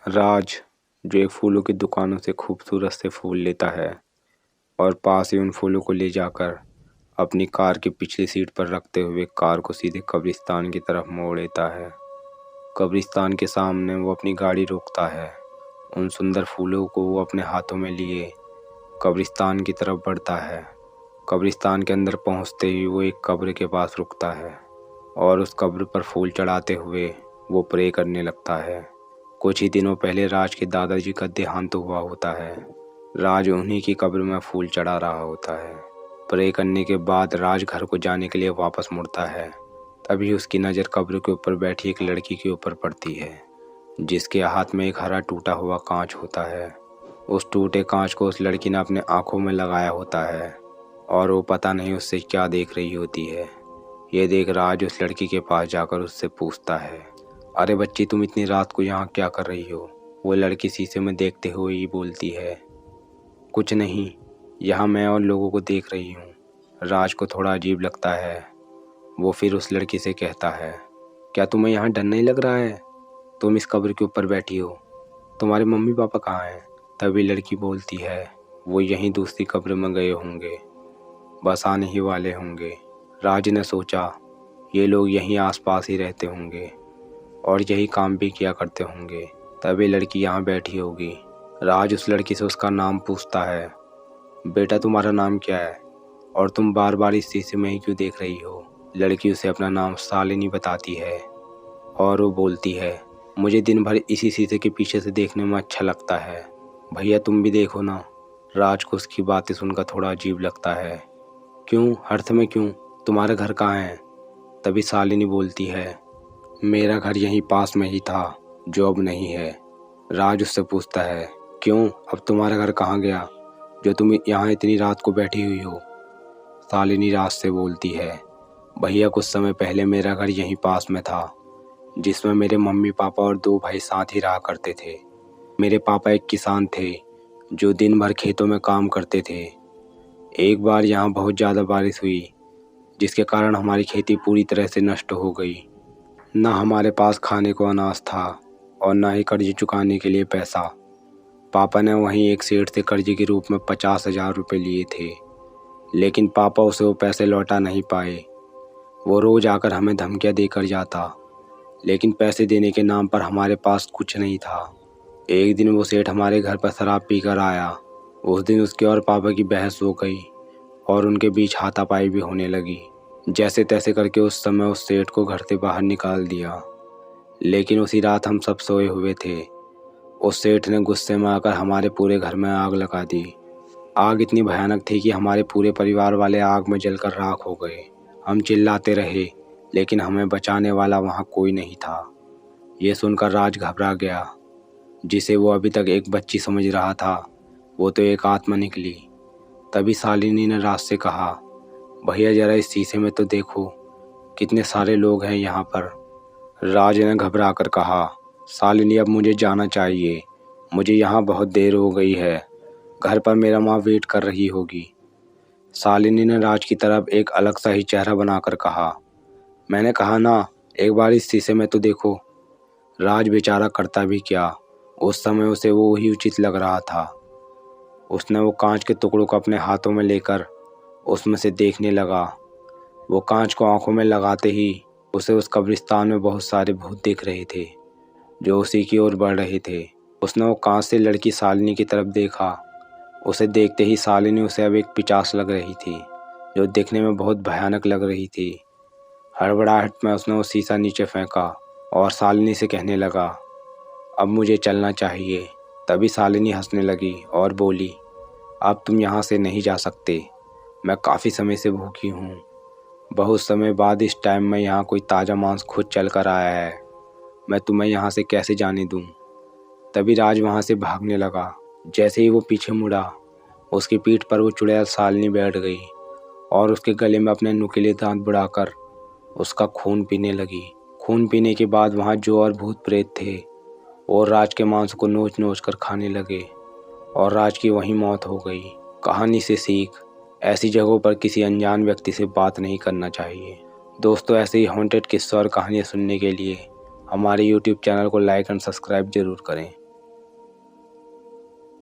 राज जो एक फूलों की दुकानों से खूबसूरत से फूल लेता है और पास ही उन फूलों को ले जाकर अपनी कार की पिछली सीट पर रखते हुए कार को सीधे कब्रिस्तान की तरफ मोड़ लेता है। कब्रिस्तान के सामने वो अपनी गाड़ी रोकता है। उन सुंदर फूलों को वो अपने हाथों में लिए कब्रिस्तान की तरफ बढ़ता है। कब्रिस्तान के अंदर पहुंचते ही वो एक कब्र के पास रुकता है और उस कब्र पर फूल चढ़ाते हुए वो प्रे करने लगता है। कुछ ही दिनों पहले राज के दादाजी का देहांत हुआ होता है। राज उन्हीं की कब्र में फूल चढ़ा रहा होता है। प्रे करने के बाद राज घर को जाने के लिए वापस मुड़ता है। तभी उसकी नज़र कब्र के ऊपर बैठी एक लड़की के ऊपर पड़ती है, जिसके हाथ में एक हरा टूटा हुआ कांच होता है। उस टूटे कांच को उस लड़की ने अपने आंखों में लगाया होता है और वो पता नहीं उससे क्या देख रही होती है। ये देख राज उस लड़की के पास जाकर उससे पूछता है, अरे बच्ची, तुम इतनी रात को यहाँ क्या कर रही हो? वो लड़की शीशे में देखते हुए ही बोलती है, कुछ नहीं, यहाँ मैं और लोगों को देख रही हूँ। राज को थोड़ा अजीब लगता है। वो फिर उस लड़की से कहता है, क्या तुम्हें यहाँ डर नहीं लग रहा है? तुम इस कब्र के ऊपर बैठी हो, तुम्हारे मम्मी पापा कहाँ हैं? तभी लड़की बोलती है, वो यहीं दूसरी कब्र में गए होंगे, बस आने ही वाले होंगे। राज ने सोचा, ये लोग यहीं आसपास ही रहते होंगे और यही काम भी किया करते होंगे, तभी लड़की यहाँ बैठी होगी। राज उस लड़की से उसका नाम पूछता है, बेटा तुम्हारा नाम क्या है और तुम बार बार इस शीशे में ही क्यों देख रही हो? लड़की उसे अपना नाम शालिनी बताती है और वो बोलती है, मुझे दिन भर इसी शीशे के पीछे से देखने में अच्छा लगता है, भैया तुम भी देखो ना। राज को उसकी बातें सुनकर थोड़ा अजीब लगता है। क्यों? अर्थ में क्यों? तुम्हारा घर कहाँ है? तभी शालिनी बोलती है, मेरा घर यहीं पास में ही था जो अब नहीं है। राज उससे पूछता है, क्यों, अब तुम्हारा घर कहाँ गया जो तुम यहाँ इतनी रात को बैठी हुई हो? शालिनी राज से बोलती है, भैया कुछ समय पहले मेरा घर यहीं पास में था, जिसमें मेरे मम्मी पापा और 2 भाई साथ ही रहा करते थे। मेरे पापा एक किसान थे जो दिन भर खेतों में काम करते थे। एक बार यहाँ बहुत ज़्यादा बारिश हुई, जिसके कारण हमारी खेती पूरी तरह से नष्ट हो गई। ना हमारे पास खाने को अनाज था और ना ही कर्ज चुकाने के लिए पैसा। पापा ने वहीं एक सेठ से कर्ज के रूप में 50,000 रुपये लिए थे, लेकिन पापा उसे वो पैसे लौटा नहीं पाए। वो रोज़ आकर हमें धमकियाँ देकर जाता, लेकिन पैसे देने के नाम पर हमारे पास कुछ नहीं था। एक दिन वो सेठ हमारे घर पर शराब पीकर आया। उस दिन उसके और पापा की बहस हो गई और उनके बीच हाथापाई भी होने लगी। जैसे तैसे करके उस समय उस सेठ को घर से बाहर निकाल दिया, लेकिन उसी रात हम सब सोए हुए थे। उस सेठ ने गुस्से में आकर हमारे पूरे घर में आग लगा दी। आग इतनी भयानक थी कि हमारे पूरे परिवार वाले आग में जलकर राख हो गए। हम चिल्लाते रहे, लेकिन हमें बचाने वाला वहाँ कोई नहीं था। ये सुनकर राज घबरा गया। जिसे वो अभी तक एक बच्ची समझ रहा था, वो तो एक आत्मा निकली। तभी शालिनी ने राज से कहा, भैया जरा इस शीशे में तो देखो, कितने सारे लोग हैं यहाँ पर। राज ने घबरा कर कहा, शालिनी अब मुझे जाना चाहिए, मुझे यहाँ बहुत देर हो गई है, घर पर मेरा माँ वेट कर रही होगी। शालिनी ने राज की तरफ एक अलग सा ही चेहरा बनाकर कहा, मैंने कहा ना, एक बार इस शीशे में तो देखो। राज बेचारा करता भी क्या, उस समय उसे वो ही उचित लग रहा था। उसने वो कांच के टुकड़ों को अपने हाथों में लेकर उसमें से देखने लगा। वो कांच को आंखों में लगाते ही उसे उस कब्रिस्तान में बहुत सारे भूत दिख रहे थे जो उसी की ओर बढ़ रहे थे। उसने वो कांच से लड़की शालिनी की तरफ देखा। उसे देखते ही शालिनी उसे अब एक पिशाच लग रही थी, जो दिखने में बहुत भयानक लग रही थी। हड़बड़ाहट में उसने वो शीशा नीचे फेंका और शालिनी से कहने लगा, अब मुझे चलना चाहिए। तभी शालिनी हंसने लगी और बोली, अब तुम यहाँ से नहीं जा सकते, मैं काफ़ी समय से भूखी हूँ। बहुत समय बाद इस टाइम में यहाँ कोई ताज़ा मांस खुद चल कर आया है, मैं तुम्हें यहाँ से कैसे जाने दूँ। तभी राज वहाँ से भागने लगा। जैसे ही वो पीछे मुड़ा, उसकी पीठ पर वो चुड़ैल शालिनी बैठ गई और उसके गले में अपने नुकीले दांत बढ़ाकर उसका खून पीने लगी। खून पीने के बाद वहाँ जो और भूत प्रेत थे और राज के मांस को नोच नोच कर खाने लगे और राज की वहीं मौत हो गई। कहानी से सीख, ऐसी जगहों पर किसी अनजान व्यक्ति से बात नहीं करना चाहिए। दोस्तों, ऐसे ही हॉन्टेड किस्से और कहानियाँ सुनने के लिए हमारे YouTube चैनल को लाइक एंड सब्सक्राइब जरूर करें।